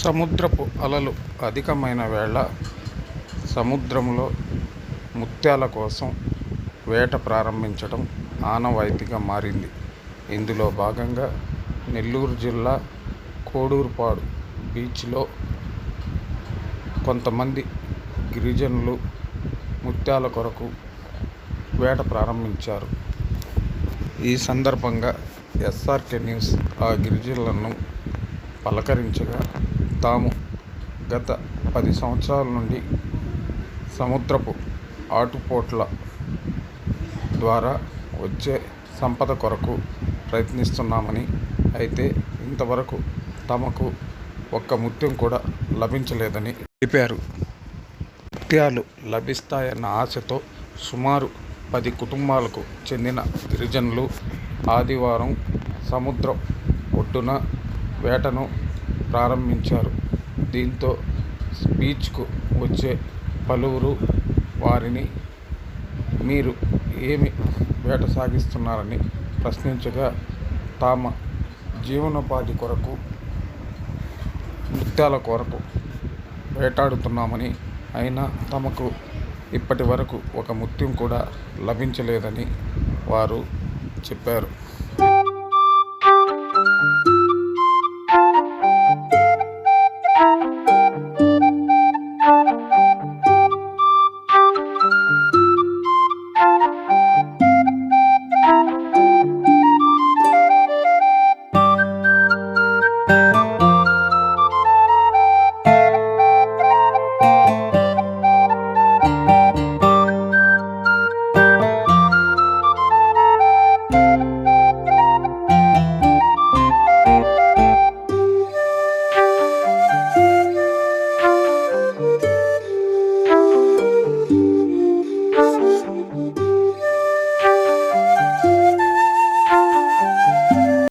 సముద్రపు అలలు అధికమైన వేళ సముద్రంలో ముత్యాల కోసం వేట ప్రారంభించడం ఆనవాయితీగా మారింది. ఇందులో భాగంగా నెల్లూరు జిల్లా కోడూరుపాడు బీచ్లో కొంతమంది గిరిజనులు ముత్యాల కొరకు వేట ప్రారంభించారు. ఈ సందర్భంగా ఎస్ఆర్కే న్యూస్ ఆ గిరిజనులను పలకరించగా, తాము గత 10 సంవత్సరాల నుండి సముద్రపు ఆటుపోట్ల ద్వారా వచ్చే సంపద కొరకు ప్రయత్నిస్తున్నామని, అయితే ఇంతవరకు తమకు ఒక్క ముత్యం కూడా లభించలేదని తెలిపారు. ముత్యాలు లభిస్తాయన్న ఆశతో సుమారు 10 కుటుంబాలకు చెందిన గిరిజనులు ఆదివారం సముద్రం ఒడ్డున వేటను ప్రారంభించారు. దీంతో బీచ్కు వచ్చే పలువురు వారిని మీరు ఏమి వేట సాగిస్తున్నారని ప్రశ్నించగా, తమ జీవనోపాధి కొరకు ముత్యాల కొరకు వేటాడుతున్నామని, అయినా తమకు ఇప్పటి వరకు ఒక ముత్యం కూడా లభించలేదని వారు చెప్పారు.